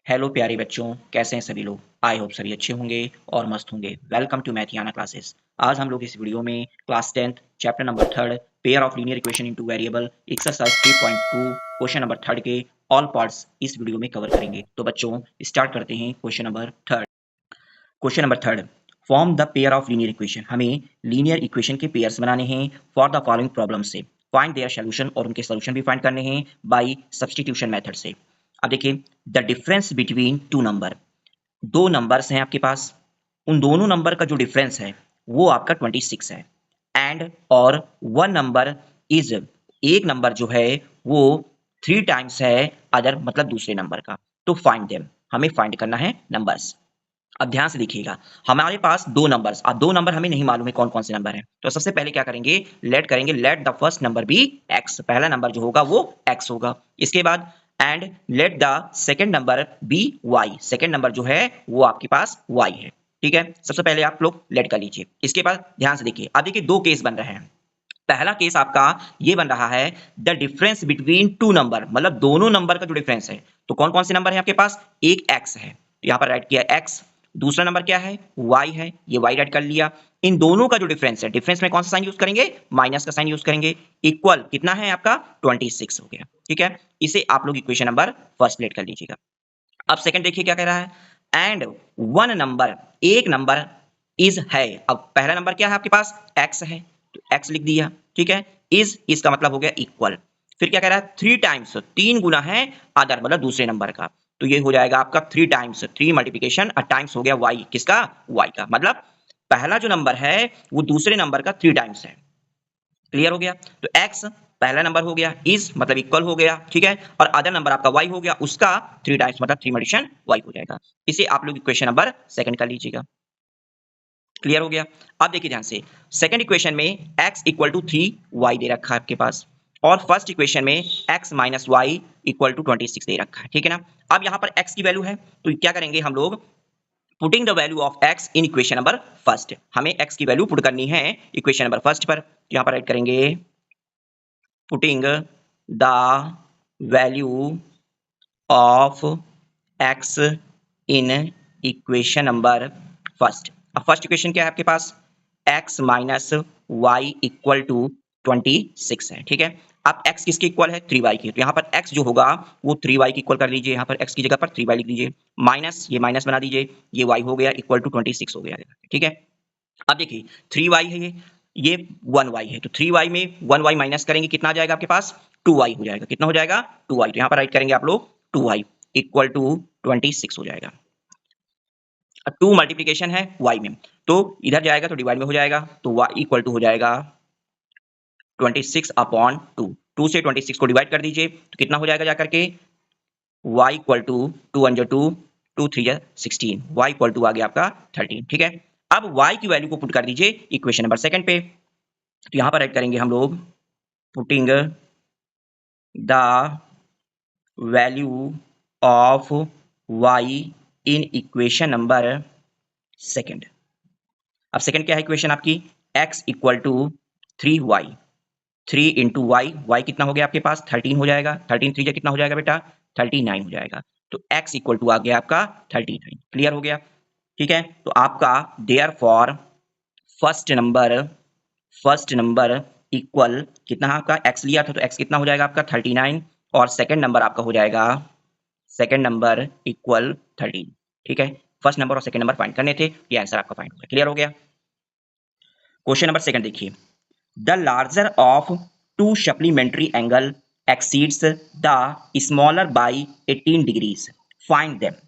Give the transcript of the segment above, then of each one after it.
Hello प्यारे बच्चों, कैसे हैं सभी लोग। आई होप सभी अच्छे होंगे और मस्त होंगे। Welcome to Mathiana classes. आज हम लोग इस वीडियो में class 10th chapter number 3 pair of linear equation in two variable exercise 3.2 question number 3 के ऑल पार्ट्स इस वीडियो में कवर करेंगे। तो बच्चों स्टार्ट करते हैं question number 3। Question number 3, form the pair of linear equation. हमें लीनियर इक्वेशन के पेयर्स बनाने हैं फॉर द फॉलोइंग प्रॉब्लम से। फाइंड देयर सॉल्यूशन, और उनके सॉल्यूशन भी फाइंड करने हैं बाय सब्स्टिट्यूशन मेथड से। अब देखिए, the difference between two number, दो नंबर्स हैं आपके पास, उन दोनों नंबर का जो डिफरेंस है वो आपका 26 है। एंड और वन नंबर इज, एक नंबर जो है वो 3 टाइम्स है अदर, मतलब दूसरे नंबर का। तो फाइंड देम, हमें फाइंड करना है नंबर्स। अब ध्यान से देखिएगा, हमारे पास दो नंबर्स, अब दो नंबर हमें नहीं मालूम है कौन कौन से नंबर हैं। तो सबसे पहले क्या करेंगे, let the first number be X, पहला नंबर जो होगा वो एक्स होगा। इसके बाद and let the second number be Y, second number जो है वो आपके पास वाई है। ठीक है, सबसे पहले आप लोग लेट कर लीजिए। इसके बाद ध्यान से देखिए, अब देखिए दो केस बन रहे हैं। पहला केस आपका ये बन रहा है the difference between two number, मतलब दोनों नंबर का जो डिफरेंस है। तो कौन कौन से नंबर है आपके पास, एक एक्स है, यहां पर राइट किया एक्स। दूसरा नंबर क्या है, वाई है, ये वाई राइट कर लिया। इन दोनों का जो डिफरेंस है, डिफरेंस में कौन सा साइन यूज करेंगे, माइनस का साइन यूज करेंगे। इक्वल कितना है आपका, 26 हो गया। ठीक है, इसे आप लोग इक्वेशन नंबर फर्स्ट लेट कर लीजिएगा। अब सेकंड देखिए क्या कह रहा है, एंड वन नंबर, एक नंबर इज है। अब पहला नंबर क्या है आपके पास, एक्स है, तो एक्स लिख दिया। ठीक है, इज, इसका मतलब हो गया इक्वल। फिर क्या कह रहा है, 3 टाइम्स, तीन गुना है अदर, मतलब दूसरे नंबर का। तो ये हो जाएगा आपका 3 टाइम्स, 3 मल्टीप्लीकेशन और टाइम्स हो गया वाई, किसका, वाई का। मतलब पहला जो नंबर है वो दूसरे नंबर का 3 टाइम्स है। क्लियर हो गया। तो x पहला नंबर हो गया, इज मतलब इक्वल हो गया। ठीक है, और अदर नंबर आपका y हो गया, उसका 3 टाइम्स मतलब 3 एडिशन y हो जाएगा। इसे आप लोग इक्वेशन नंबर सेकंड कर लीजिएगा। क्लियर हो गया। अब देखिए ध्यान से, सेकंड इक्वेशन में x इक्वल टू 3y दे रखा है आपके पास, और फर्स्ट इक्वेशन में x minus Y equal to 26 दे रखा है। ठीक है ना। अब यहाँ पर x की वैल्यू है, तो क्या करेंगे हम लोग, putting the value of x in equation number first. हमें x की वैल्यू पुट करनी है इक्वेशन नंबर फर्स्ट पर। यहाँ पर राइट करेंगे putting the value of x in equation number first। अब फर्स्ट इक्वेशन क्या है आपके पास, x minus Y equal to 26 है। ठीक है, अब x किसके इक्वल है, 3y की। तो यहाँ पर x जो होगा वो 3y की इक्वल कर लीजिए, यहाँ पर x की जगह पर 3y लिख दीजिए, माइनस ये माइनस बना दीजिए, ये y हो गया इक्वल टू 26 हो गया। ठीक है, अब देखिए 3y है, ये 1y है, तो 3y में 1y माइनस करेंगे, कितना आ जाएगा आपके पास, 2y हो जाएगा। कितना हो जाएगा, 2y। तो यहाँ पर राइट करेंगे आप लोग 2y इक्वल टू 26 हो जाएगा। 2 मल्टीप्लीकेशन है y में, तो इधर जाएगा तो डिवाइड में हो जाएगा, तो y इक्वल टू हो जाएगा 26 अपॉन 2। 2 से 26 को डिवाइड कर दीजिए, तो कितना हो जाएगा जाकर के, y इक्वल टू 2 1 जो 2, 2 3 16, y इक्वल टू आ गया आपका 13। ठीक है, अब y की वैल्यू को पुट कर दीजिए इक्वेशन नंबर सेकंड पे। तो यहां पर राइट करेंगे हम लोग putting the value of y in equation number second. अब सेकंड क्या है इक्वेशन आपकी, x equal to 3y, 3 into Y, Y कितना हो गया आपके पास, 13 हो जाएगा। 13 3 कितना हो जाएगा बेटा, 39 हो जाएगा। तो x इक्वल टू आ गया आपका 39। क्लियर हो गया। ठीक है, तो आपका therefore first number equal कितना, आपका x लिया था तो x कितना हो जाएगा आपका 39, और सेकंड नंबर आपका हो जाएगा, सेकंड नंबर इक्वल 13। ठीक है, फर्स्ट नंबर और सेकंड नंबर फाइंड करने थे, ये आंसर आपका फाइंड हो गया। क्लियर हो गया। क्वेश्चन नंबर सेकंड देखिए, the larger of to supplementary angle exceeds the smaller by 18 degrees, find them।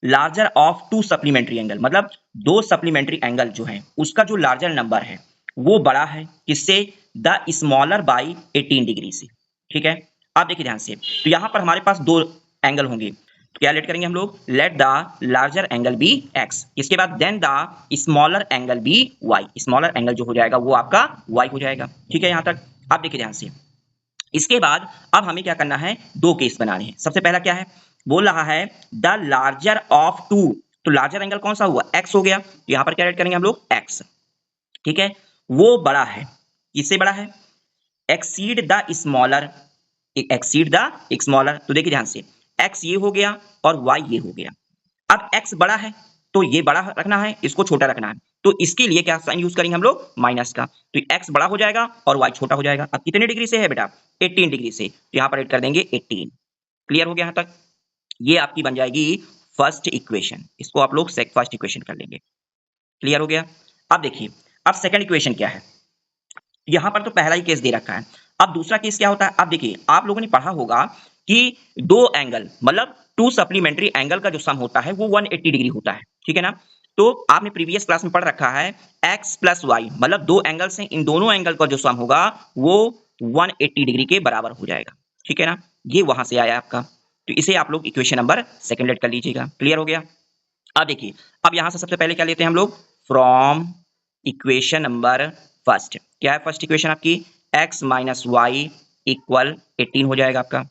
Larger of to supplementary angle मतलब दो सप्लीमेंट्री एंगल जो है उसका जो लार्जर नंबर है वो बड़ा है किससे, द स्मॉलर बाई 18 डिग्री से। ठीक है, अब देखिए ध्यान से, तो यहां पर हमारे पास दो एंगल होंगे, तो क्या लेट करेंगे हम लोग, let the larger angle be X, इसके बाद then the smaller angle be Y, smaller angle जो हो जाएगा वो आपका वाई हो जाएगा। ठीक है, यहां तक। अब देखिए ध्यान से, इसके बाद अब हमें क्या करना है, दो केस बनाने हैं। सबसे पहला क्या है, बोल रहा है द लार्जर ऑफ टू, तो लार्जर एंगल कौन सा हुआ, एक्स हो गया, यहां पर क्या ऐड करेंगे हम लोग, एक्स। ठीक है, वो बड़ा है, किससे बड़ा है, exceed the smaller, exceed the smaller. तो देखिए ध्यान से, x ये हो गया और y ये हो गया। अब x बड़ा है तो ये बड़ा रखना है, इसको छोटा रखना है, तो इसके लिए क्या साइन यूज करेंगे हम लोग, माइनस का। तो x बड़ा हो जाएगा और y छोटा हो जाएगा। अब कितने डिग्री से है बेटा, 18 डिग्री से, तो यहां पर ऐड कर देंगे 18। क्लियर हो गया यहां तक? ये आपकी बन जाएगी फर्स्ट इक्वेशन, इसको आप लोग फर्स्ट इक्वेशन कर लेंगे। क्लियर हो गया? अब देखिए, अब सेकंड इक्वेशन क्या है। यहां पर तो पहला ही केस दे रखा है। अब दूसरा केस क्या होता है, अब देखिए आप लोगों ने पढ़ा होगा कि दो एंगल मतलब टू सप्लीमेंट्री एंगल का जो सम होता है वो 180 डिग्री होता है, ठीक है ना। तो आपने प्रीवियस क्लास में पढ़ रखा है x प्लस वाई, मतलब दो एंगल से इन दोनों एंगल का जो सम होगा वो 180 डिग्री के बराबर हो जाएगा, ठीक है ना। ये वहां से आया आपका, तो इसे आप लोग इक्वेशन नंबर सेकंड लेट कर लीजिएगा। क्लियर हो गया? अब देखिए, अब यहां से सबसे पहले क्या लेते हैं हम लोग, फ्रॉम इक्वेशन नंबर फर्स्ट। क्या है फर्स्ट इक्वेशन आपकी, x माइनस वाई इक्वल 18 हो जाएगा आपका,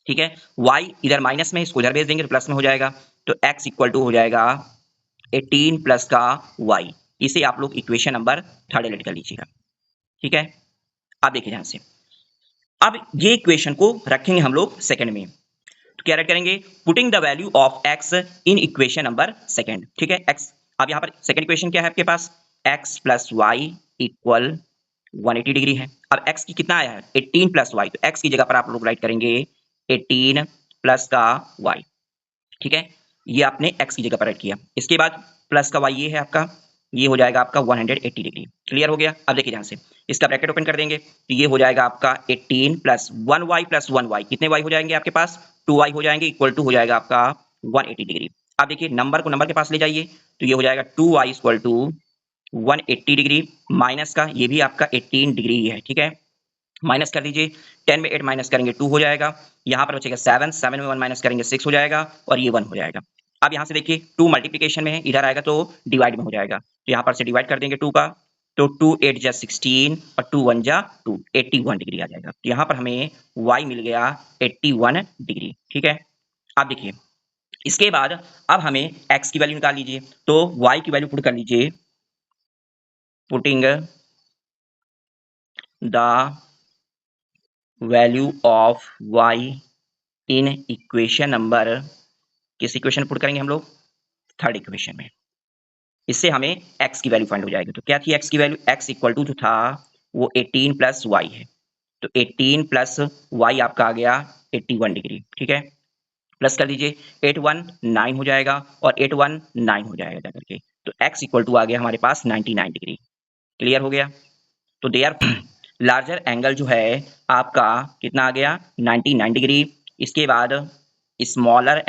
ठीक है। y इधर माइनस में, इसको इधर भेज देंगे तो प्लस में हो जाएगा, तो x इक्वल टू हो जाएगा 18 प्लस का y। इसे आप लोग इक्वेशन नंबर थर्ड लेट कर लीजिएगा, ठीक है। अब देखिए ध्यान से, अब ये इक्वेशन को रखेंगे हम लोग सेकंड में, तो क्या करेंगे, putting the value of x in equation number second, ठीक है। x, अब यहां पर सेकंड इक्वेशन क्या है आपके पास, x plus Y equal 180 degree है। अब x की कितना आया है, 18 प्लस वाई, तो x की जगह पर आप लोग राइट करेंगे 18 प्लस का y, ठीक है। ये आपने x की जगह पर राइट किया, इसके बाद प्लस का y ये है आपका, ये हो जाएगा आपका 180 डिग्री। क्लियर हो गया? अब देखिए ध्यान से, इसका ब्रैकेट ओपन कर देंगे तो ये हो जाएगा आपका 18 प्लस 1y प्लस 1y, कितने y हो जाएंगे आपके पास, 2y हो जाएंगे, इक्वल टू हो जाएगा आपका 180 डिग्री। अब देखिए नंबर को नंबर के पास ले जाइए, तो ये हो जाएगा 2y equal to 180 degree, minus का ये भी आपका 18 डिग्री ही है, ठीक है। माइनस कर दीजिए, 10 में 8 माइनस करेंगे 2 हो जाएगा, यहाँ पर बचेगा 7, 7 में 1 माइनस करेंगे 6 हो जाएगा, और ये 1 हो जाएगा। अब यहाँ से देखिए 2 मल्टीप्लिकेशन में है, इधर आएगा तो डिवाइड में हो जाएगा, तो यहाँ पर से डिवाइड कर देंगे 2 का, तो 2 8 जा 16 और 2 1 जा 2, 81 डिग्री आ जाएगा। तो यहाँ पर हमें y मिल गया 81 डिग्री, ठीक है। अब देखिए इसके बाद अब हमें x की वैल्यू निकाल लीजिए, तो y की वैल्यू पुट कर लीजिए, putting the value of y in equation number, किस इक्वेशन पुट करेंगे हम लोग, थर्ड इक्वेशन में। इससे हमें x की वैल्यू फाइंड हो जाएगी। तो क्या थी x की वैल्यू, x इक्वल टू जो था वो 18 प्लस वाई है, तो 18 प्लस वाई आपका आ गया 81 डिग्री, ठीक है। प्लस कर दीजिए, 8 1 9 हो जाएगा और 8 1 9 हो जाएगा जाकर के, तो x इक्वल टू आ गया हमारे पास 99 डिग्री। क्लियर हो गया? तो देयर लार्जर एंगल जो है आपका कितना आ गया, 99 डिग्री। इसके बाद स्मॉलर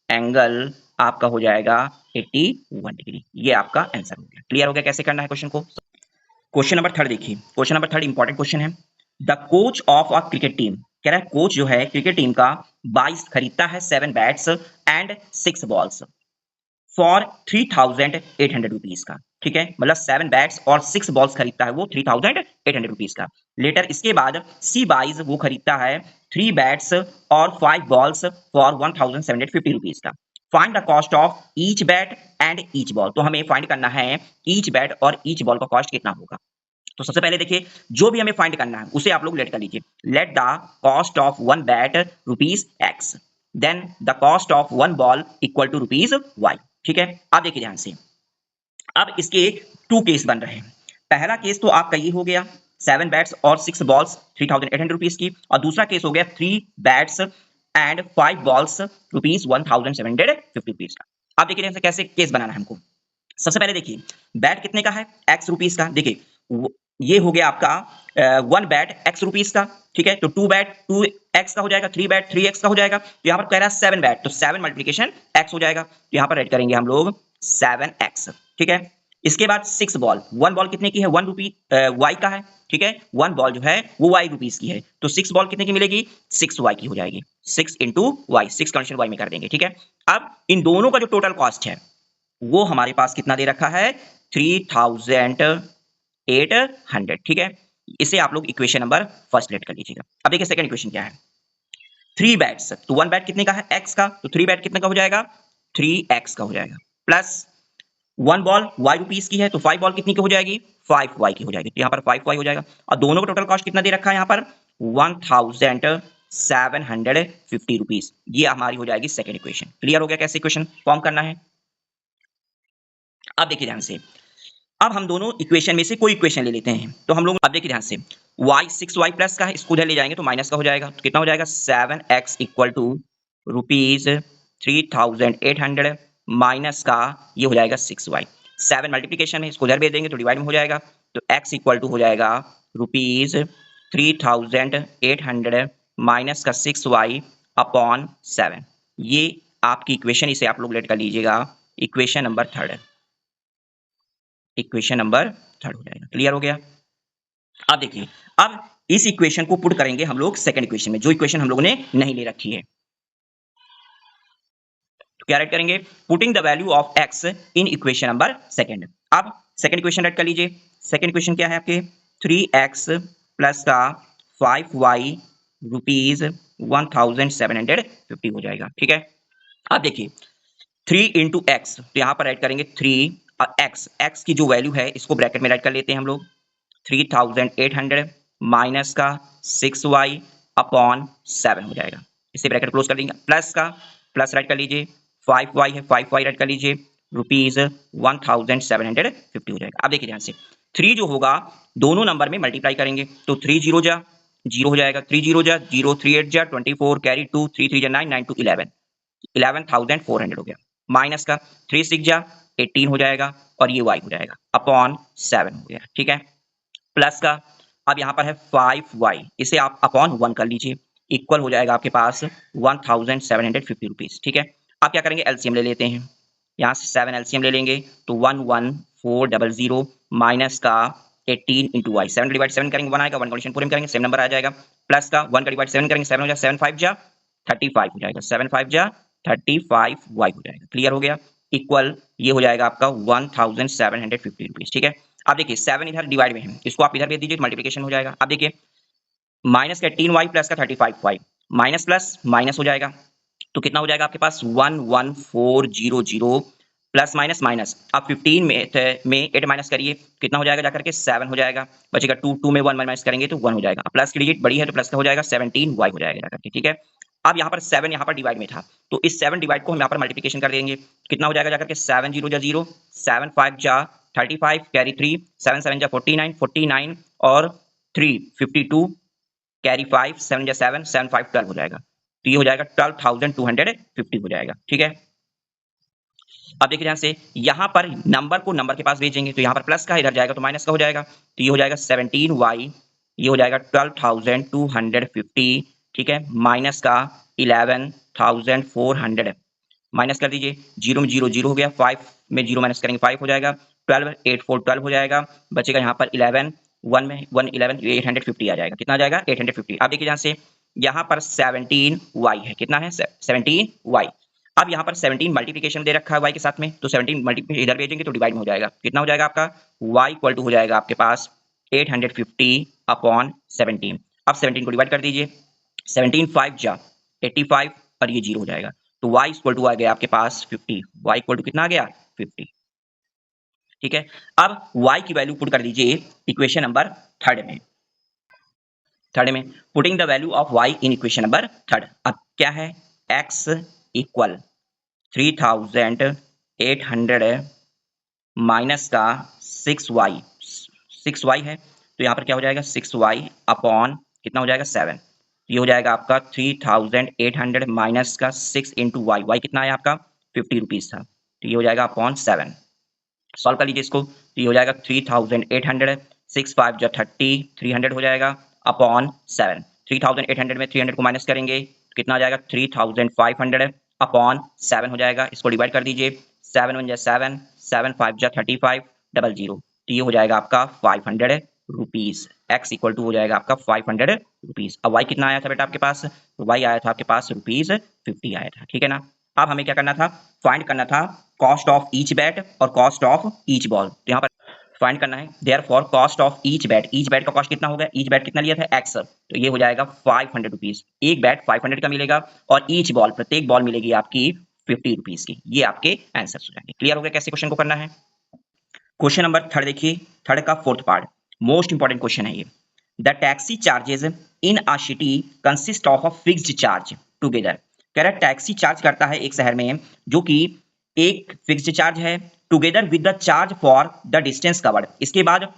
एंगल आपका हो जाएगा 81 डिग्री। ये आपका आंसर हो गया। क्लियर हो गया कैसे करना है क्वेश्चन को? क्वेश्चन नंबर थर्ड देखिए, question number third important question है। The coach of a cricket team, कह रहा है कोच जो है क्रिकेट टीम का 22 खरीदता है 7 bats and 6 balls for 3,800 rupees का, ठीक है। मतलब 7 बैट्स और 6 बॉल्स खरीदता है वो 3,800 रुपीज का। लेटर इसके बाद सी बाइज वो खरीदता है 3 बैट्स और 5 बॉल्स फॉर 1,750 रुपीज का। Find the cost of each bat and each ball, तो हमें फाइंड करना है ईच बैट और ईच बॉल का कॉस्ट कितना होगा। तो सबसे पहले देखिए जो भी हमें फाइंड करना है उसे आप लोग लेट कर लीजिए। Let the cost of one bat rupees X, then the cost of one ball equal to rupees Y, ठीक है। अब देखिए ध्यान से, अब इसके 2 केस बन रहे हैं। पहला केस तो आपका ये हो गया 7 बैट्स और 6 बॉल्स 3,800 रुपीज की, और दूसरा केस हो गया 3 bats and 5 balls rupees 1,750 rupees का। अब देखिए कैसे केस बनाना है हमको। सबसे पहले देखिए बैट कितने का है, एक्स रुपीज का। देखिए ये हो गया आपका 1 बैट एक्स रुपीज का, ठीक है। तो 2 बैट 2 एक्स का हो जाएगा, 3 बैट 3 एक्स का हो जाएगा। तो यहाँ पर कह रहा है 7 बैट, तो 7 मल्टीप्लिकेशन एक्स हो जाएगा, तो यहाँ पर ऐड करेंगे हम लोग 7x, ठीक है। इसके बाद 6 बॉल, 1 बॉल कितने की है, 1 रुपी वाई का है, ठीक है। 1 बॉल जो है वो वाई रुपीज की है, तो 6 बॉल कितने की मिलेगी, 6 वाई की हो जाएगी। 6 इंटू वाई, 6 कंडीशन वाई में कर देंगे, ठीक है। अब इन दोनों का जो टोटल कॉस्ट है वो हमारे पास कितना दे रखा है, 3,800, ठीक है। इसे आप लोग इक्वेशन नंबर फर्स्ट लेट कर लीजिएगा। अब देखिए सेकंड इक्वेशन क्या है, 3 बैट्स, तो 1 बैट कितने का है, एक्स का, तो 3 बैट कितने का हो जाएगा, 3x का हो जाएगा, प्लस 1 बॉल y रुपीस की है, तो 5 बॉल कितनी की हो जाएगी, 5y की हो जाएगी, तो यहाँ पर 5y हो जाएगा। और दोनों का टोटल कॉस्ट कितना दे रखा है यहाँ पर, 1,750 750 रुपीज। ये हमारी हो जाएगी सेकेंड इक्वेशन। क्लियर हो गया कैसे इक्वेशन फॉर्म करना है? अब देखिए ध्यान से, अब हम दोनों इक्वेशन में से कोई इक्वेशन ले लेते हैं। तो हम लोग अब देखिए ध्यान से, y 6y प्लस का है, इसको उधर ले जाएंगे तो माइनस का हो जाएगा। तो कितना हो जाएगा 7x equal to rupees 3800 minus का ये हो जाएगा 6y। 7 मल्टीप्लीकेशन है, इसको उधर भेज देंगे तो डिवाइड में हो जाएगा। तो x इक्वल टू हो जाएगा रुपीज 3800 माइनस का 6y अपॉन 7। ये आपकी इक्वेशन, इसे आप लोग लेट कर लीजिएगा equation number third. Equation number third हो जाएगा। क्लियर हो गया? अब देखिए, अब इस इक्वेशन को पुट करेंगे हम लोग सेकंड इक्वेशन में, जो इक्वेशन हम लोगों ने नहीं ले रखी है। तो क्या राइट करेंगे? Putting the value of x in equation number second. अब सेकंड इक्वेशन राइट कर लीजिए। सेकंड इक्वेशन क्या है आपके? 3x प्लस का 5y रुपीज 1750 हो जाएगा। ठीक है, अब देखिए 3 इंटू एक्स, तो यहां पर राइट करेंगे 3 और x की जो वैल्यू है इसको ब्रैकेट में राइट कर लेते हैं हम लोग। 3800 माइनस का 6y अपॉन 7 हो जाएगा। इसे ब्रैकेट क्लोज कर देंगे। प्लस का प्लस राइट कर लीजिए, 5y है 5y राइट कर लीजिए, रुपीज 1750 हो जाएगा। अब देखिए ध्यान से, 3 जो होगा दोनों नंबर में मल्टीप्लाई करेंगे तो 3 जीरो जा जीरो हो जाएगा, 3 जीरो जा जीरो, 3 8 जा 24 कैरी 2, 3 3 जा 9, 9 2 11, 11,400 हो गया। माइनस का 3 6 जा 18 हो जाएगा और ये y हो जाएगा अपॉन 7 हो गया। ठीक है, प्लस का अब यहां पर है 5y, इसे आप अपॉन 1 कर लीजिए, इक्वल हो जाएगा आपके पास 1750 रुपीज। ठीक है, आप क्या करेंगे? एलसीएम ले लेते हैं। यहां से 7 एलसीएम ले लेंगे तो 11400 माइनस का 18 इंटू वाई, 7 डिवाइड 7 करेंगे 1 आएगा, 1 कंडीशन पूरे में करेंगे सेम नंबर आ जाएगा। प्लस का 1 का डिवाइड 7 करेंगे 7 हो जाएगा, 7 5 जा 35 हो जाएगा, 7 5 जा 35 वाई हो जाएगा। क्लियर हो गया? इक्वल ये हो जाएगा आपका 1750 रुपीज। ठीक है, अब देखिए 7 इधर डिवाइड में है, इसको आप इधर भेज दीजिए, मल्टीप्लिकेशन हो जाएगा। अब देखिए माइनस का 18y प्लस का 35y, माइनस प्लस माइनस हो जाएगा तो कितना हो जाएगा आपके पास 11400 प्लस माइनस माइनस। अब 15 में 8 माइनस करिए, कितना हो जाएगा जाकर के 7 हो जाएगा, बचेगा 2, 2 में 1 माइनस करेंगे तो 1 हो जाएगा। प्लस की डिजिट बड़ी है तो प्लस का हो जाएगा 17y हो जाएगा जाकर के। ठीक है, अब यहाँ पर 7 यहाँ पर डिवाइड में था तो इस 7 डिवाइड को हम यहाँ पर मल्टीप्लिकेशन कर देंगे, कितना हो जाएगा जाकर के 7 0 जा 0, 7 5 जा 35 कैरी 3, 7 7 जा 49, 49 और 3 52 कैरी 5, 7 जा 7, 7 5 12 हो जाएगा। तो ये हो जाएगा 12,250 हो जाएगा। ठीक है, अब देखिए ध्यान से, यहां पर नंबर को नंबर के पास भेजेंगे तो यहां पर प्लस का इधर जाएगा तो माइनस का हो जाएगा, तो ये हो जाएगा 17y, ये हो जाएगा 12,250। ठीक है, माइनस का 11,400 माइनस कर दीजिए, 0 में 0 0 हो गया, 5 में 0 माइनस करेंगे 5 हो जाएगा, 12 8 4 12 हो जाएगा, बचेगा यहाँ पर 11, 1 में 1 11, 850 आ जाएगा। कितना आ जाएगा? 850। अब देखिए ध्यान से, यहाँ पर 17y है, कितना है 17y। अब यहाँ पर 17 मल्टीप्लिकेशन दे रखा है y के साथ में, तो 17 मल्टीप्लिकेशन इधर भेजेंगे तो डिवाइड में हो जाएगा। कितना हो जाएगा आपका? y इक्वल टू हो जाएगा आपके पास 850 अपॉन 17। अब 17 को डिवाइड कर दीजिए, 17 5 जा 85 और ये 0 हो जाएगा, तो y इक्वल टू आ गया आपके पास 50। y इक्वल टू कितना आ गया? 50। ठीक है, अब y की वैल्यू पुट कर दीजिए इक्वेशन नंबर थर्ड में। थर्ड में putting the value of y in equation number third. अब क्या है? x इक्वल 3800 माइनस का 6y, 6y है तो यहाँ पर क्या हो जाएगा 6y अपॉन कितना हो जाएगा 7। ये हो जाएगा आपका 3800 माइनस का 6 इंटू वाई, वाई कितना है आपका 50 रुपीज था, तो ये हो जाएगा अपॉन 7। सॉल्व कर लीजिए इसको, तो ये हो जाएगा 3800, 6 5 जा 30, 300 हो जाएगा अपॉन 7। 3800 में 300 को माइनस करेंगे तो कितना आ जाएगा 3500 अपॉन 7 हो जाएगा। इसको डिवाइड कर दीजिए, 7 1 जा 7, 7 5 जा 35, 00, तो ये हो जाएगा आपका 500 रुपीज। एक्स इक्वल टू हो जाएगा आपका 500 रुपीज। अब वाई कितना आया था बेटा आपके पास? वाई आया था आपके पास रुपीज 50 आया था। ठीक है ना, अब हमें क्या करना था? फाइंड करना था कॉस्ट ऑफ ईच बैट और कॉस्ट ऑफ ईच बॉल। तो यहाँ पर फाइंड करना है, therefore cost of each bat का कॉस्ट कितना होगा? ईच बैट कितना लिया था? एक्स, तो ये हो जाएगा 500 रुपीज। एक बैट 500 का मिलेगा और ईच बॉल, प्रत्येक बॉल मिलेगी आपकी 50 रुपीज की। ये आपके आंसर हो जाएंगे। क्लियर हो गया कैसे क्वेश्चन को करना है? क्वेश्चन नंबर थर्ड देखिए, थर्ड का fourth part, most important question है ये। The taxi charges in a city consist of a fixed charge together. कह रहा है टैक्सी चार्ज करता है एक शहर में जो कि एक फिक्स्ड चार्ज है together with the charge for the distance covered. इसके बाद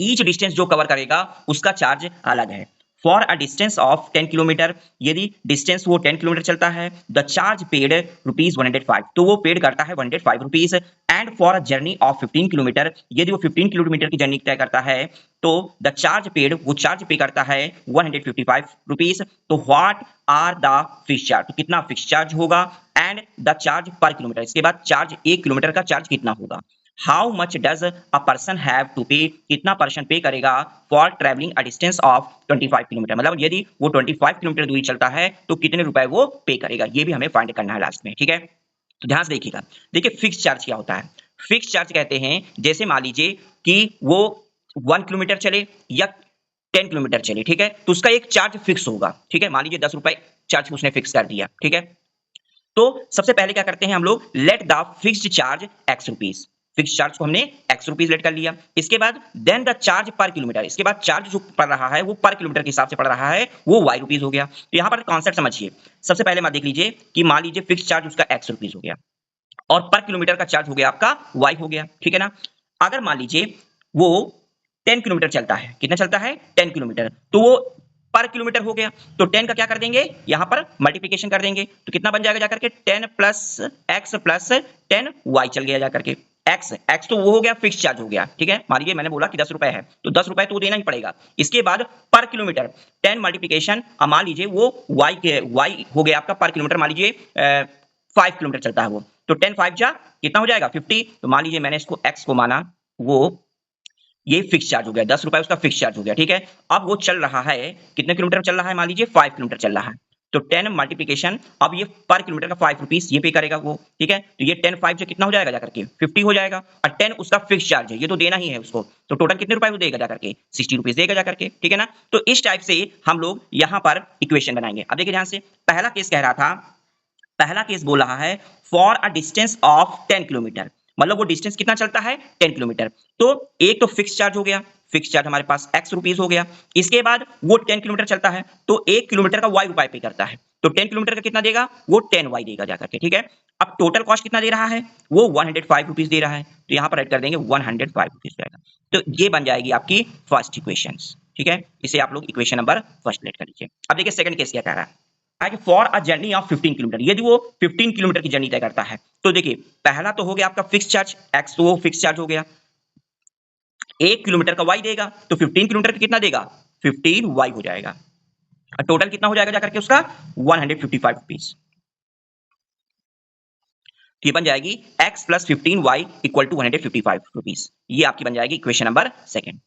ईच डिस्टेंस जो कवर करेगा उसका चार्ज अलग है। For a distance of 10 kilometre, यदि डिस्टेंस वो 10 किलोमीटर चलता है, द चार्ज पेड ₹105, तो वो पेड करता है ₹105। And for a journey of 15 kilometre, यदि वो 15 किलोमीटर की जर्नी तय करता है तो द चार्ज पेड, वो चार्ज पे करता है ₹155। तो what are the fix charge, तो कितना फिक्स चार्ज होगा, and the charge per kilometre, इसके बाद चार्ज 1 किलोमीटर का चार्ज कितना होगा। How much does a person have to pay, कितना पर्सन पे करेगा for travelling a distance of 25 kilometre, मतलब यदि वो 25 किलोमीटर दूरी चलता है तो कितने रुपए वो पे करेगा, ये भी हमें फाइंड करना है लास्ट में। ठीक है, तो ध्यान से देखिएगा। देखिए फिक्स चार्ज क्या होता है। फिक्स चार्ज कहते हैं जैसे मान लीजिए कि वो 1 किलोमीटर चले या 10 किलोमीटर चले, ठीक है, तो उसका एक चार्ज फिक्स होगा। ठीक है, मान लीजिए 10 रुपए चार्ज उसने फिक्स कर दिया। ठीक है, तो सबसे पहले क्या करते हैं हम लोग, let the fixed charge x rupees, fix charge को हमने एक्स रुपीज लेट कर लिया। इसके बाद then the charge per kilometre, इसके बाद चार्ज जो पड़ रहा है वो पर किलोमीटर के हिसाब से पड़ रहा है, वो वाई रुपीज हो गया। तो यहां पर कॉन्सेप्ट समझिए। सबसे पहले मैं देख लीजिए कि मान लीजिए फिक्स चार्ज उसका एक्स रुपीज हो गया और पर किलोमीटर का चार्ज हो गया आपका वाई हो गया। ठीक है ना, अगर मान लीजिए वो 10 किलोमीटर चलता है, कितना चलता है 10 किलोमीटर, तो वो पर किलोमीटर हो गया, तो 10 का क्या कर देंगे यहां पर मल्टीप्लिकेशन कर देंगे, तो कितना बन जाएगा जाकर के 10 प्लस एक्स प्लस 10 वाई चल गया जाकर के। एक्स एक्स तो वो हो गया फिक्स चार्ज हो गया। ठीक है, मान लीजिए मैंने बोला कि 10 रुपए है तो 10 रुपए तो वो देना ही पड़ेगा। इसके बाद पर किलोमीटर 10 मल्टीप्लिकेशन, मान लीजिए वो वाई हो गया आपका पर किलोमीटर, मान लीजिए 5 किलोमीटर चलता है वो, तो 10 5 जा कितना हो जाएगा 50। तो मान लीजिए मैंने इसको एक्स को माना, वो ये फिक्स चार्ज हो गया, 10 रुपए उसका फिक्स चार्ज हो गया। ठीक है, अब वो चल रहा है कितने किलोमीटर चल रहा है, मान लीजिए 5 किलोमीटर चल रहा है, तो 10 मल्टीप्लिकेशन, अब ये पर किलोमीटर का 5 रुपीस ये पे करेगा वो। ठीक है, तो ये 10 5 से कितना हो जाएगा जाकर के 50 हो जाएगा, और 10 उसका फिक्स चार्ज है, ये तो देना ही है उसको, तो टोटल कितने रुपए वो देगा जाकर के 60 रुपीस देगा जाकर के। ठीक है ना, तो इस टाइप से हम लोग यहां पर इक्वेशन बनाएंगे। अब देखिए ध्यान से, पहला केस कह रहा था, पहला केस बोल रहा है for a distance of 10 kilometre, मतलब वो डिस्टेंस कितना चलता है 10 किलोमीटर, तो एक तो फिक्स चार्ज हो गया, फिक्स चार्ज हमारे पास एक्स रुपीस हो गया। इसके बाद वो 10 किलोमीटर चलता है तो 1 किलोमीटर का वाई रुपए पे करता है, तो 10 किलोमीटर का कितना देगा वो 10 वाई देगा जाकर के। ठीक है, अब टोटल कॉस्ट कितना दे रहा है वो 105 रुपीस दे रहा है, तो यहां पर ऐड कर देंगे 105 रुपीस जाएगा। तो ये बन जाएगी आपकी फर्स्ट इक्वेशन। ठीक है, इसे आप लोग इक्वेशन नंबर फर्स्ट लेट कर लीजिए। अब देखिए सेकंड केस क्या कह रहा है, for a journey of 15 kilometre, यदि वो 15 किलोमीटर की जर्नी तय करता है, तो देखिए पहला तो हो गया आपका फिक्स चार्ज एक्स, तो वो फिक्स चार्ज हो गया, 1 किलोमीटर का वाई देगा, तो 15 किलोमीटर का कितना देगा 15 वाई हो जाएगा, और टोटल कितना हो जाएगा जाकर के उसका 155 रुपीस। तो ये बन जाएगी x प्लस 15 वाई इक्वल टू 155 रुपीस, ये आपकी बन जाएगी इक्वेशन नंबर सेकंड।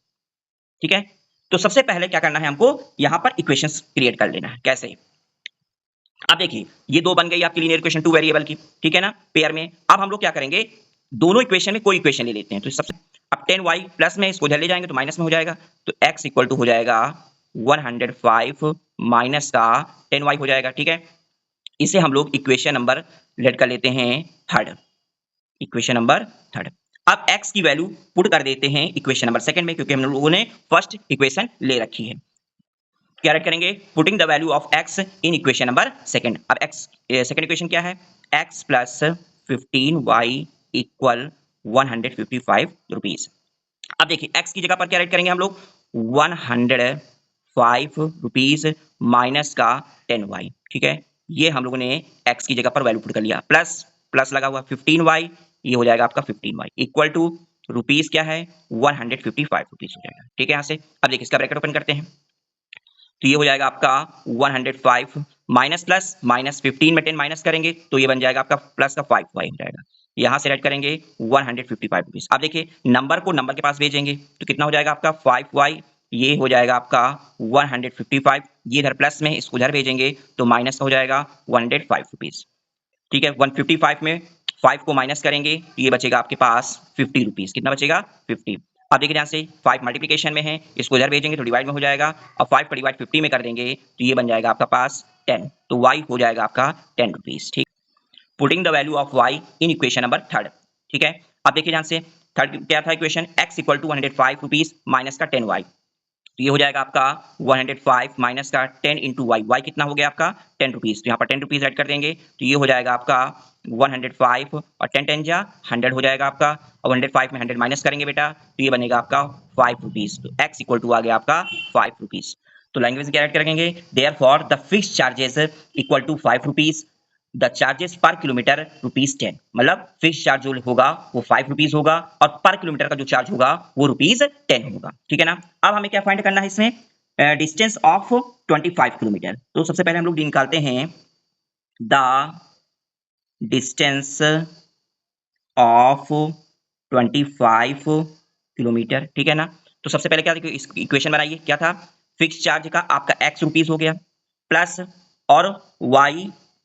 ठीक है, तो सबसे पहले क्या करना है हमको, यहां पर इक्वेशंस क्रिएट कर लेना है। कैसे, अब देखिए ये दो बन गई आपकी लीनियर इक्वेशन टू वेरिएबल की। ठीक है ना, पेयर में। अब हम लोग क्या करेंगे, दोनों इक्वेशन में कोई इक्वेशन ले लेते हैं, तो सबसे अब 10y प्लस में इसको इधर ले जाएंगे तो माइनस में हो जाएगा, तो x इक्वल टू हो जाएगा 105 माइनस का 10y हो जाएगा। ठीक है, इसे हम लोग इक्वेशन नंबर लेट कर लेते हैं थर्ड, इक्वेशन नंबर थर्ड। अब x की वैल्यू पुट कर देते हैं इक्वेशन नंबर सेकंड में, क्योंकि हम लोगों ने फर्स्ट इक्वेशन ले रखी है। क्या राइट करेंगे, putting the value of x in equation number second. अब x सेकंड इक्वेशन क्या है, x plus 15y equal 155 rupees. अब देखिए x की जगह पर क्या राइट करेंगे हम लोग, 105 रुपीज माइनस का 10y। ठीक है, ये हम लोगों ने x की जगह पर वैल्यू पुट कर लिया, प्लस प्लस लगा हुआ 15y, ये हो जाएगा आपका 15y इक्वल टू रुपीज क्या है 155 रुपीज हो जाएगा। ठीक है, यहां से अब देखिए इसका ब्रैकेट ओपन करते हैं, तो ये हो जाएगा आपका 105 माइनस प्लस माइनस 15 में 10 माइनस करेंगे तो ये बन जाएगा आपका प्लस का 5y हो जाएगा। यहां से ऐड करेंगे 155 रुपीज। अब देखिए नंबर को नंबर के पास भेजेंगे तो कितना हो जाएगा आपका 5y, ये हो जाएगा आपका 155, ये इधर प्लस में इसको इधर भेजेंगे तो माइनस का हो जाएगा 105 रुपीज। ठीक है, 155 में 5 को माइनस करेंगे तो ये बचेगा आपके पास 50 रुपीज, कितना बचेगा 50। अब देखिए ध्यान से 5 मल्टीप्लिकेशन में है, इसको इधर भेजेंगे तो डिवाइड में हो जाएगा, और 5 को डिवाइड 50 में कर देंगे तो ये बन जाएगा आपका पास 10, तो y हो जाएगा आपका 10 रुपीज। ठीक, putting the value of y in equation number third. ठीक है, अब देखिए ध्यान से थर्ड क्या था equation, x equal to 105 rupees minus का 10y, तो ये हो जाएगा आपका 105 माइनस का 10 इंटू वाई, वाई कितना हो गया आपका 10 रुपीज, तो यहाँ पर 10 रुपीज ऐड कर देंगे तो ये हो जाएगा आपका 105 और 10 10 जा 100 हो जाएगा आपका, और 105 में 100 माइनस करेंगे बेटा तो ये बनेगा आपका 5 रुपीज, तो x इक्वल टू आ गया आपका 5 रुपीज। तो लैंग्वेज में क्या ऐड करेंगे, therefore the fixed charges equal to 5 rupees, the charges per kilometre ₹10, मतलब फिक्स चार्ज जो होगा वो 5 रुपीज होगा और पर किलोमीटर का जो चार्ज होगा वो ₹10 होगा, ठीक है ना। अब हमें क्या फाइंड करना है इसमें, डिस्टेंस ऑफ 25 किलोमीटर। तो सबसे पहले हम लोग निकालते हैं द डिस्टेंस ऑफ 25 किलोमीटर, ठीक है ना। तो सबसे पहले क्या देखिए इक्वेशन बनाइए, क्या था, फिक्स चार्ज का आपका x रुपीज हो गया प्लस और y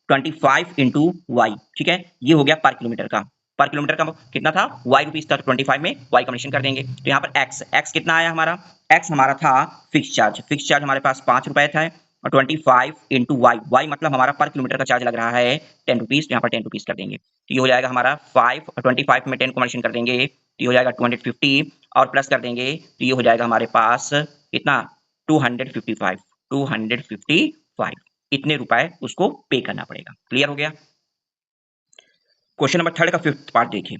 25 इंटू वाई, ठीक है, ये हो गया पर किलोमीटर का, पर किलोमीटर का कितना था y रुपीज था, तो 25 में y कमीशन कर देंगे, तो यहाँ पर x कितना आया हमारा, x हमारा था फिक्स चार्ज हमारे पास 5 रुपए था, और 25 इंटू वाई मतलब हमारा पर किलोमीटर का चार्ज लग रहा है 10 रुपीज, तो यहाँ पर 10 रुपीज कर देंगे, तो ये हो जाएगा हमारा 5 और 25 में 10 कमीशन कर देंगे तो ये हो जाएगा 250 और प्लस कर देंगे तो ये हो जाएगा हमारे पास कितना 255 इतने रुपए उसको पे करना पड़ेगा। क्लियर हो गया। क्वेश्चन नंबर थर्ड का फिफ्थ पार्ट देखिए,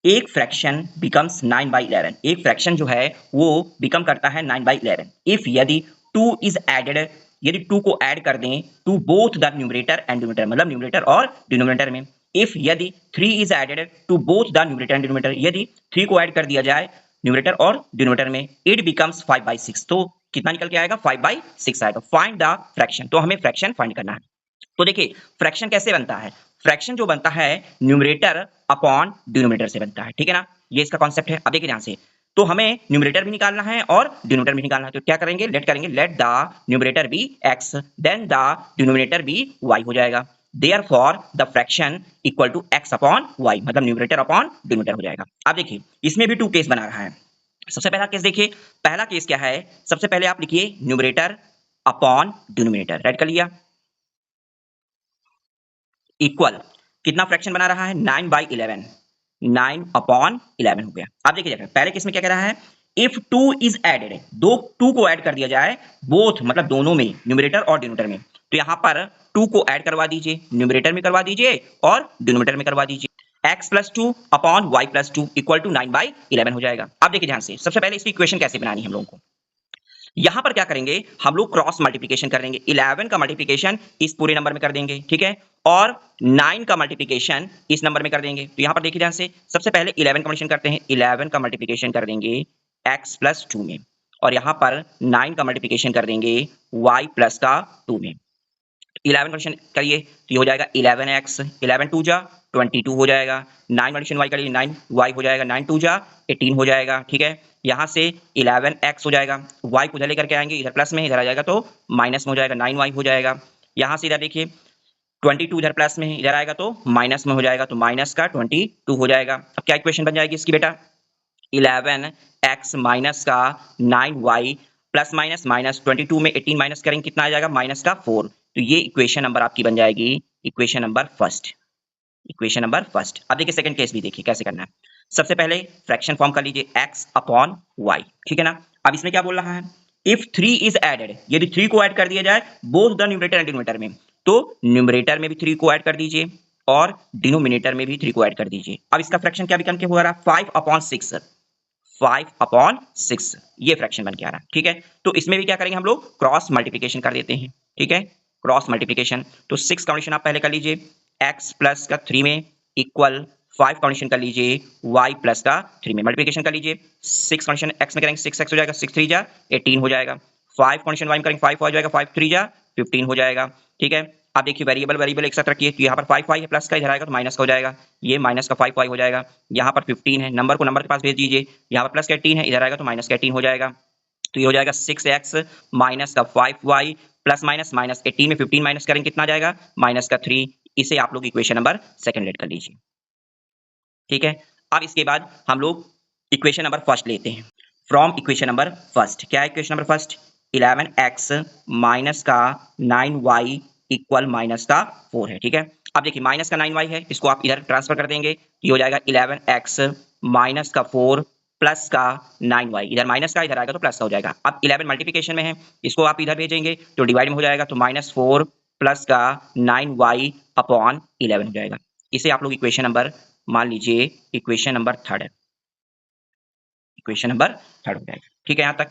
एक फ्रैक्शन बिकम्स 9/11, एक फ्रैक्शन जो है वो बिकम करता है 9/11 इफ यदि 2 इज एडेड, यदि 2 को ऐड कर दें to both the numerator and denominator, मतलब न्यूमरेटर और डिनोमिनेटर में, इफ यदि 3 is added to both the numerator and denominator, यदि 3 को ऐड कर दिया जाए न्यूमरेटर और डिनोमिनेटर में, इट बिकम्स 5/6, तो कितना निकल के आएगा 5/6 आएगा। फाइंड द फ्रैक्शन, तो हमें फ्रैक्शन फाइंड करना है। तो देखिए फ्रैक्शन कैसे बनता है, फ्रैक्शन जो बनता है न्यूमरेटर अपॉन डिनोमिनेटर से बनता है, ठीक है ना, ये इसका कॉन्सेप्ट है। अब देखिए ध्यान से, तो हमें न्यूमरेटर भी निकालना है और डिनोमिनेटर भी निकालना है, तो क्या करेंगे, let the numerator be x then the denominator be y हो जाएगा, therefore the fraction equal to x upon y, मतलब न्यूमरेटर अपॉन डिनोमिनेटर हो जाएगा। अब देखिए इसमें भी 2 केस बना रहा है। सबसे पहला केस देखिए, पहला केस क्या है, सबसे पहले आप लिखिए न्यूमरेटर अपॉन डिनोमिनेटर, राइट कर लिया, इक्वल कितना फ्रैक्शन बना रहा है 9/11, 9 अपॉन 11 हो गया। अब देखिए पहले केस में क्या कह रहा है, इफ 2 इज एडेड, दो 2 को ऐड कर दिया जाए बोथ, मतलब दोनों में, न्यूमरेटर और डिनोमिनेटर में, तो यहां पर 2 को ऐड करवा दीजिए, न्यूमरेटर में करवा दीजिए और डिनोमिनेटर में करवा दीजिए, x plus 2 upon y plus 2 equal to 9/11 हो जाएगा। अब देखिए ध्यान से, सबसे पहले इसकी इक्वेशन कैसे बनानी है हम लोगों को, यहां पर क्या करेंगे हम लोग क्रॉस मल्टीप्लिकेशन कर देंगे, 11 का मल्टीप्लिकेशन इस पूरे नंबर में कर देंगे, ठीक है, और 9 का मल्टीप्लिकेशन इस नंबर में कर देंगे। तो यहां पर देखिए ध्यान से, सबसे पहले 11 का मल्टीप्लिकेशन करते हैं, 11 का मल्टीप्लिकेशन कर देंगे x प्लस 2 में, और यहां पर 9 का मल्टीप्लिकेशन कर देंगे y प्लस का 2 में। 11 मल्टीप्लिकेशन करिए तो ये हो जाएगा 11x, 11 2 जा 22 हो जाएगा, 9 मल्टीप्लिकेशन y करिए 9y हो जाएगा, 9 2 जा 18 हो जाएगा, ठीक है, यहाँ से 11x हो जाएगा, y को उधर लेकर के आएंगे, इधर प्लस में, इधर आ जाएगा तो माइनस में हो जाएगा, 9y हो जाएगा, यहाँ से इधर देखिए 22 इधर प्लस में, इधर आएगा तो माइनस में हो जाएगा, तो माइनस का 22 हो जाएगा। अब क्या इक्वेशन बन जाएगी इसकी बेटा, 11x माइनस का 9y प्लस माइनस माइनस 22 में 18 माइनस करेंगे कितना आ जाएगा माइनस का 4, तो ये इक्वेशन नंबर आपकी बन जाएगी equation number first, equation number first. अब देखिए सेकंड केस भी देखिए कैसे करना है। सबसे पहले फ्रैक्शन फॉर्म कर लीजिए x अपॉन y, ठीक है ना। अब इसमें क्या बोल रहा है, इफ 3 इज एडेड, यदि 3 को ऐड कर दिया जाए both the numerator and denominator में, तो न्यूमरेटर में भी 3 को ऐड कर दीजिए और डिनोमिनेटर में भी 3 को ऐड कर दीजिए। अब इसका फ्रैक्शन क्या बिकम के हो रहा है 5/6, 5/6 ये फ्रैक्शन बन के आ रहा है, ठीक है। तो इसमें भी क्या करेंगे हम लोग क्रॉस मल्टीप्लिकेशन कर देते हैं, ठीक है, क्रॉस मल्टीप्लिकेशन, तो 6 काउंटेशन आप पहले कर लीजिए, x प्लस का 3 में इक्वल 5 काउंटेशन कर लीजिए y प्लस का 3 में, मल्टीप्लिकेशन कर लीजिए, 6 काउंटेशन x में करेंगे 6x हो जाएगा, 6 3 जा 18 हो जाएगा, 5 काउंटेशन y में करेंगे 5 हो जाएगा, 5 3 जा 15 हो जाएगा, ठीक है। अब देखिए वेरिएबल एक साथ रखिए, तो यहाँ पर 5y है प्लस का, इधर आएगा तो माइनस का हो जाएगा, ये माइनस का 5y हो जाएगा, यहाँ पर 15 है, नंबर को नंबर के पास भेज दीजिए, यहाँ पर प्लस का 18 है, इधर आएगा तो माइनस का 18 हो जाएगा, तो ये हो जाएगा 6x माइनस का 5y प्लस माइनस माइनस 18 में 15 माइनस करेंगे कितना आ जाएगा माइनस का 3, इसे आप लोग इक्वेशन नंबर सेकंड लेट कर लीजिए, ठीक है। अब इसके बाद हम लोग इक्वेशन नंबर फर्स्ट लेते हैं, फ्रॉम इक्वेशन नंबर फर्स्ट, क्या है equation number first, 11x minus का 9y इक्वल माइनस का 4 है, ठीक है। अब देखिए माइनस का 9y है, इसको आप इधर ट्रांसफर कर देंगे, ये हो जाएगा 11x माइनस का 4 प्लस का 9y, इधर माइनस का इधर आएगा तो प्लस का हो जाएगा। अब 11 मल्टीप्लिकेशन में है, इसको आप इधर भेजेंगे तो डिवाइड में हो जाएगा, तो -4 प्लस का 9y अपॉन 11 हो जाएगा। इसे आप लोग इक्वेशन नंबर मान लीजिए इक्वेशन नंबर थर्ड है, इक्वेशन नंबर थर्ड हो जाएगा। ठीक है, यहां तक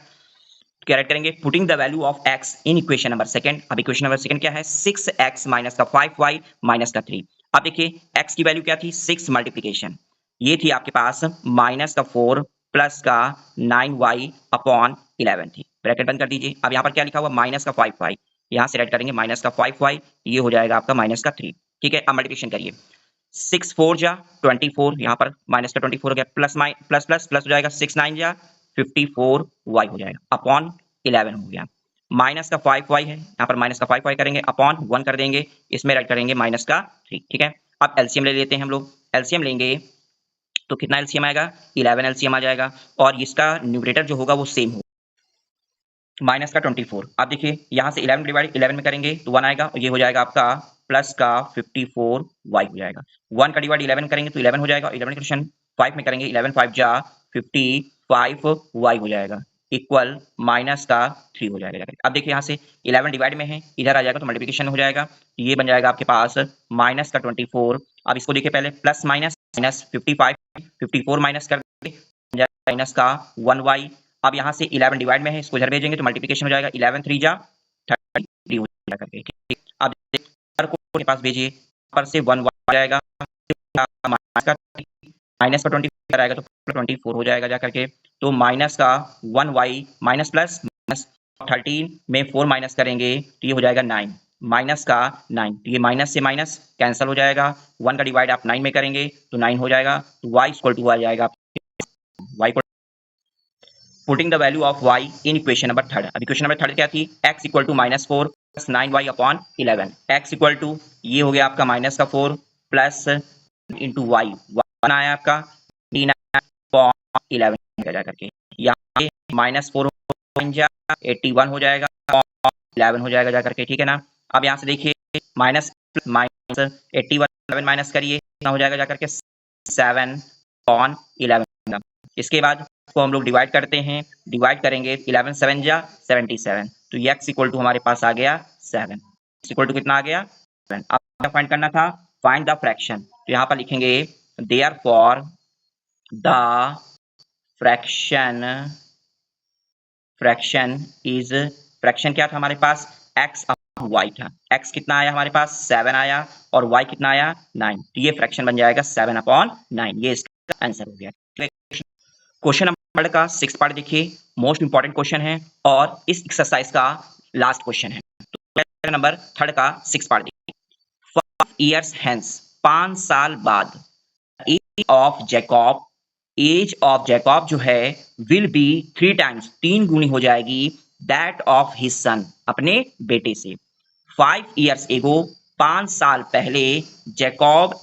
क्या राइट करेंगे, putting the value of x in equation number second. अब इक्वेशन नंबर सेकंड क्या है, 6x माइनस का 5y माइनस का 3। अब देखिए x की वैल्यू क्या थी, 6 मल्टीप्लिकेशन, ये थी आपके पास माइनस का 4 प्लस का 9y अपॉन 11 थी। ब्रैकेट बंद कर दीजिए। अब यहाँ पर क्या लिखा हुआ, माइनस का 5y, यहाँ से राइट करेंगे माइनस का 5y, ये हो जाएगा आपका माइनस का 3। ठीक है, अब मल्टीप्लिकेशन करिए, 6 4 जा 24, यहाँ पर माइनस का 24 हो गया, प्लस प्लस प्लस प्लस हो जाएगा, 6 9 जा 54y हो जाएगा अपॉन 11 हो गया। माइनस का 5y है, यहाँ पर माइनस का 5y करेंगे अपॉन 1 कर देंगे, इसमें राइट करेंगे माइनस का 3। ठीक है, अब एलसीएम ले लेते हैं हम लोग। एलसीएम लेंगे तो कितना एलसीएम आएगा, 11 एलसीएम आ जाएगा, और इसका न्यूमरेटर जो होगा वो सेम होगा, माइनस का 24। आप देखिए यहाँ से 11 डिवाइड 11 में करेंगे तो 1 आएगा, और ये हो जाएगा आपका प्लस का 54y हो जाएगा। 1 का डिवाइड 11 करेंगे तो 11 हो जाएगा, 11 क्वेश्चन 5 में करेंगे, 11 5 जा 55y हो जाएगा, इक्वल माइनस का 3 हो जाएगा। अब देखिए यहाँ से 11 डिवाइड में है, इधर आ जाएगा तो मल्टीप्लिकेशन हो जाएगा, ये बन जाएगा आपके पास माइनस का 24। अब इसको देखिए पहले, प्लस माइनस माइनस 55, 54 माइनस कर देंगे, माइनस का 1y। अब यहाँ से 11 डिवाइड में है, इसको इधर भेजेंगे तो मल्टीप्लिकेशन हो जाएगा, 11 3 जा 33 हो जाएगा करके। ठीक, अब हर को के पास भेजिए, पर से 1 आ जाएगा, माइनस का 20 आएगा तो 24 हो जाएगा जा करके, तो माइनस का 1y माइनस प्लस माइनस 13 में 4 माइनस करेंगे तो ये हो जाएगा 9, माइनस का 9, तो ये माइनस से माइनस कैंसिल हो जाएगा, 1 का डिवाइड आप 9 में करेंगे तो 9 हो जाएगा, तो y इक्वल टू आ जाएगा y को putting the value of y in equation number third. अब इक्वेशन नंबर थर्ड क्या थी, x equal to -4 plus 9y upon 11, x equal to ये हो गया आपका माइनस का 4 प्लस इंटू y, 1 आया आपका 3 अपॉन 11 जा करके, यहाँ पे -4 81 हो जाएगा और 11 हो जाएगा जा करके। ठीक है ना, अब यहाँ से देखिए माइनस माइनस 81 11 माइनस करिए, कितना हो जाएगा जा करके 7 अपॉन 11। इसके बाद को हम लोग डिवाइड करते हैं, डिवाइड करेंगे 11 7 जा 77, तो x इक्वल टू हमारे पास आ गया 7, x इक्वल टू कितना आ गया 7। अब क्या फाइंड करना था, फाइंड द फ्रैक्शन, तो यहाँ पर लिखेंगे therefore the fraction is, fraction क्या था हमारे पास, x अपॉन y था, x कितना आया हमारे पास 7 आया, और y कितना आया 9, तो ये फ्रैक्शन बन जाएगा 7 अपॉन 9, ये इसका आंसर हो गया। क्वेश्चन नंबर का 6 पार्ट देखिए, मोस्ट इंपॉर्टेंट क्वेश्चन है और इस एक्सरसाइज का लास्ट क्वेश्चन है। तो क्वेश्चन नंबर थर्ड का 6 पार्ट देखिए, 5 years hence, 5 साल बाद, एज ऑफ जैकब जो है विल बी 3 टाइम्स, 3 गुनी हो जाएगी दैट ऑफ हिज सन, अपने बेटे से। 5 years एगो, 5 साल पहले, जैकब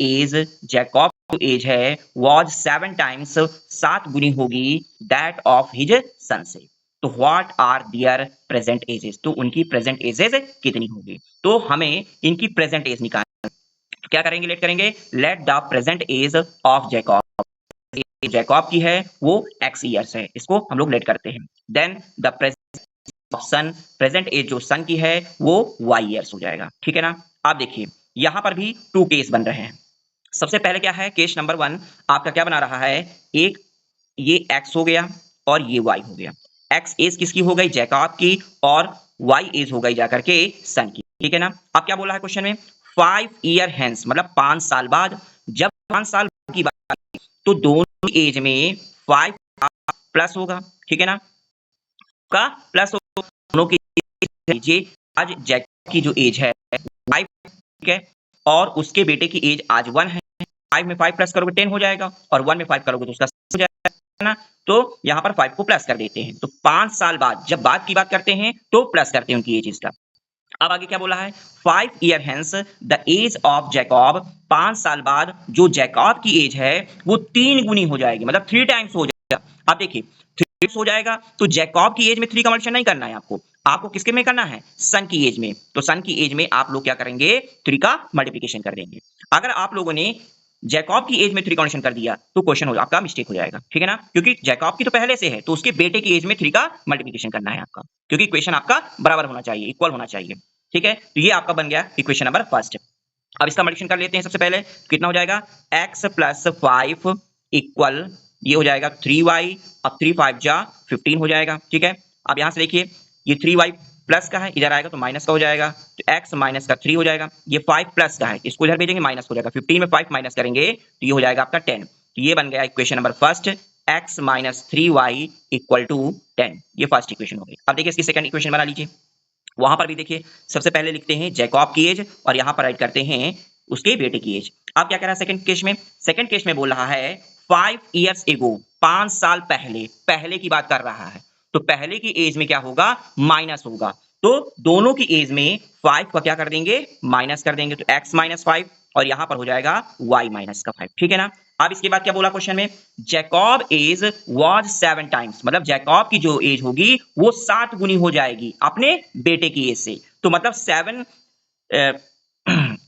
एज है वॉज 7 टाइम्स, 7 गुनी होगी दैट ऑफ हिज सन से। तो what are their present ages, तो उनकी प्रेजेंट एजेस कितनी होगी, तो हमें इनकी प्रेजेंट एज निकालना। तो क्या करेंगे, लेट करेंगे, let the present age of Jacob की है वो x ईयर्स है, इसको हम लोग लेट करते हैं। Then the present of son, present age जो सन की है वो y ईयर्स हो जाएगा। ठीक है ना, आप देखिए यहां पर भी 2 केस बन रहे हैं। सबसे पहले क्या है, केस नंबर 1 आपका क्या बना रहा है, एक ये x हो गया और ये y हो गया, x एज किसकी हो गई, जैकब की, और y एज हो गई जाकर के सन की। ठीक है ना, अब क्या बोला है क्वेश्चन में, 5 year hence मतलब 5 साल बाद, जब 5 साल की बात तो दोनों एज में 5 प्लस होगा। ठीक है ना, का प्लस होगा, दोनों की आज जैकब की जो एज है 5, ठीक है, और उसके बेटे की एज आज 1 है, 5 में 5 प्लस करोगे 10 हो जाएगा, और 1 में 5 करोगे तो उसका 6 हो जाएगा ना, तो यहाँ पर 5 को प्लस कर देते हैं। तो 5 साल बाद, जब बाद की बात करते हैं तो प्लस करते हैं उनकी एज का। अब आगे क्या बोला है, 5 year hence the age of Jacob, 5 साल बाद जो जैकब की एज है वो 3 गुनी हो जाएगी, मतलब 3 टाइम्स हो जाएगा। अब देखिए 3 टाइम्स हो जाएगा तो जैकब की एज में 3 का मल्टीप्लिकेशन नहीं करना है आपको, आपको किसके में करना है, सन की एज में। तो सन की एज में आप लोग क्या करेंगे, 3 का मल्टीप्लिकेशन कर देंगे। अगर आप लोगों ने जैकब की एज में 3 का एडिशन कर दिया तो क्वेश्चन हो आपका मिस्टेक हो जाएगा, ठीक है ना, क्योंकि जैकब की तो पहले से है तो उसके बेटे की एज में 3 का मल्टीप्लिकेशन करना है आपका, क्योंकि इक्वेशन आपका बराबर होना चाहिए, इक्वल होना चाहिए, ठीक है। तो ये आपका बन गया इक्वेशन नंबर फर्स्ट। अब इसका मल्टीप्लिकेशन कर लेते हैं सबसे पहले, कितना हो जाएगा x प्लस 5 इक्वल ये हो जाएगा 3y, अब 3 5 जा 15 हो जाएगा, ठीक है। अब यहां से देखिए ये 3y प्लस का है, इधर आएगा तो माइनस का हो जाएगा, तो x माइनस का 3 हो जाएगा, ये 5 प्लस का है इसको इधर भेजेंगे माइनस हो जाएगा, 15 में 5 माइनस करेंगे तो ये हो जाएगा आपका 10। तो ये बन गया equation number first, x minus 3y equal to 10, ये फर्स्ट इक्वेशन हो गई। अब देखिए इसकी सेकंड इक्वेशन बना लीजिए, वहां पर भी देखिए सबसे पहले लिखते हैं जैकब की एज और यहां पर राइट करते हैं उसके बेटे की एज। अब क्या कह रहा है सेकंड केस में, सेकंड केस में बोल रहा है 5 इयर्स एगो, 5 साल पहले, पहले की बात कर रहा है, तो पहले की एज में क्या होगा माइनस होगा, तो दोनों की एज में 5 का क्या कर देंगे माइनस कर देंगे, तो x माइनस 5 और यहां पर हो जाएगा y माइनस का 5, ठीक है ना। अब इसके बाद क्या बोला क्वेश्चन में, जैकब एज वाज 7 टाइम्स, मतलब जैकब की जो एज होगी वो 7 गुनी हो जाएगी अपने बेटे की एज से, तो मतलब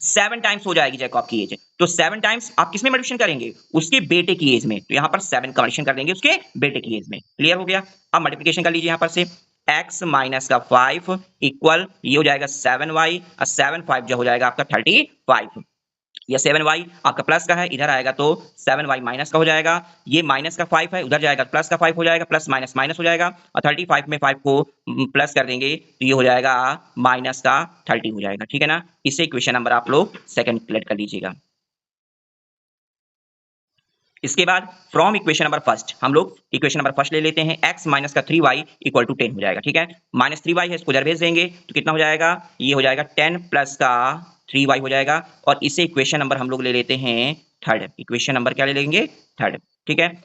7 टाइम्स हो जाएगी जैकब की एज, तो 7 टाइम्स आप किसमें मल्टीप्लिकेशन करेंगे उसके बेटे की एज में, तो यहां पर 7 का मल्टीप्लिकेशन कर देंगे उसके बेटे की एज में, क्लियर हो गया। अब मल्टीप्लिकेशन कर लीजिए यहां पर से, x माइनस का 5 इक्वल ये हो जाएगा 7y और 7 5 जो हो जाएगा आपका 35, या 7y आपका प्लस का है इधर आएगा तो 7y माइनस का हो जाएगा, ये माइनस का 5 है उधर जाएगा प्लस का 5 हो जाएगा, प्लस माइनस माइनस हो जाएगा और 35 में 5 को प्लस कर देंगे तो ये हो जाएगा माइनस का 30 हो जाएगा, ठीक है ना। इसे इक्वेशन नंबर आप लोग सेकंड कैलकुलेट कर लीजिएगा। इसके बाद फ्रॉम इक्वेशन नंबर फर्स्ट हम लोग इक्वेशन नंबर फर्स्ट ले लेते हैं, x माइनस का 3y इक्वल टू 10 हो जाएगा, ठीक है। माइनस 3y है इसको इधर भेज देंगे तो कितना हो जाएगा, ये हो जाएगा 10 प्लस का 3y हो जाएगा, और इसे इक्वेशन नंबर हम लोग ले लेते हैं थर्ड, इक्वेशन नंबर क्या ले लेंगे थर्ड, ठीक है।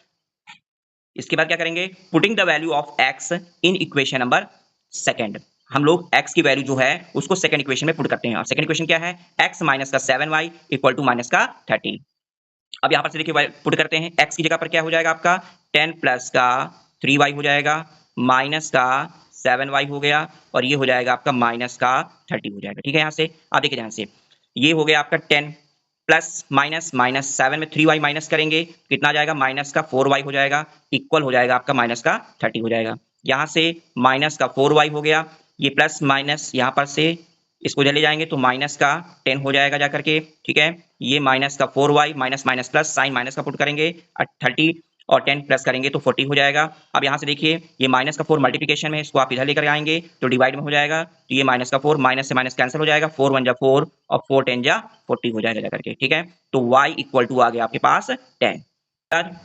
इसके बाद क्या करेंगे, putting the value of x in equation number second, हम लोग x की वैल्यू जो है उसको सेकंड इक्वेशन में पुट करते हैं, और सेकंड इक्वेशन क्या है, x माइनस का 7y इक्वल टू माइनस का 30। अब यहां पर से देखिए पुट करते हैं, x की जगह पर क्या हो जाएगा आपका 10 प्लस का 3y हो जाएगा, माइनस का 7y हो गया, और ये हो जाएगा आपका माइनस का 30 हो जाएगा, ठीक है। यहां से आप देखिए ध्यान से, ये हो गया आपका 10 प्लस माइनस माइनस 7 में 3y माइनस करेंगे कितना आ जाएगा माइनस का 4y हो जाएगा, इक्वल हो जाएगा आपका माइनस का 30 हो जाएगा। यहां से माइनस का 4y हो गया, ये प्लस माइनस यहां पर से इसको चले जाएंगे तो माइनस का 10 हो जाएगा जाकर के, ठीक है। ये माइनस का 4y minus minus plus sign minus का पुट करेंगे 30 और 10 प्लस करेंगे तो 40 हो जाएगा। अब यहां से देखिए ये माइनस का 4 मल्टीप्लिकेशन में इसको आप इधर लेकर आएंगे तो डिवाइड में हो जाएगा, तो ये माइनस का 4 माइनस से माइनस कैंसिल हो जाएगा, 4 1 जा 4 और 4 10 जा 40 हो जाएगा जाकर के, ठीक है। तो y इक्वल टू आ गया आपके पास 10।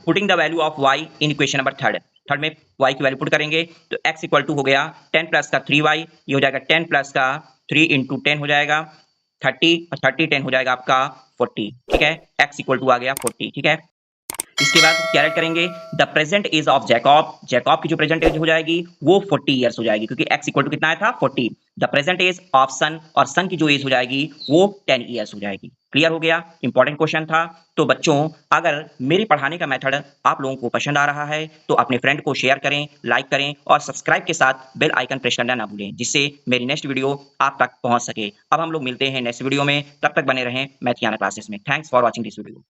Putting the value of y in equation number third, third में y की वैल्यू पुट करेंगे तो x इक्वल टू हो गया 10 प्लस का 3y, ये हो जाएगा 10 प्लस का 3 इंटू 10 हो जाएगा 30 और 30 10 हो जाएगा आपका 40, ठीक है। x इक्वल टू आ गया 40, ठीक है। इसके बाद क्या ऐड करेंगे, the present age of Jacob, Jacob की जो प्रेजेंट एज हो जाएगी वो 40 इयर्स हो जाएगी, क्योंकि x इक्वल टू कितना आया था 40। द प्रेजेंट एज ऑफ सन, और सन की जो एज हो जाएगी वो 10 इयर्स हो जाएगी। क्लियर हो गया, इंपॉर्टेंट क्वेश्चन था। तो बच्चों अगर मेरे पढ़ाने का मेथड आप लोगों को पसंद आ रहा है तो अपने फ्रेंड को शेयर करें, लाइक करें और सब्सक्राइब के साथ बेल आइकन प्रेस करना ना भूलें, जिससे मेरी नेक्स्ट वीडियो आप तक पहुंच सके। अब हम लोग मिलते हैं नेक्स्ट वीडियो में, तब तक बने रहें मैथियाना क्लासेस में। Thanks for watching this video.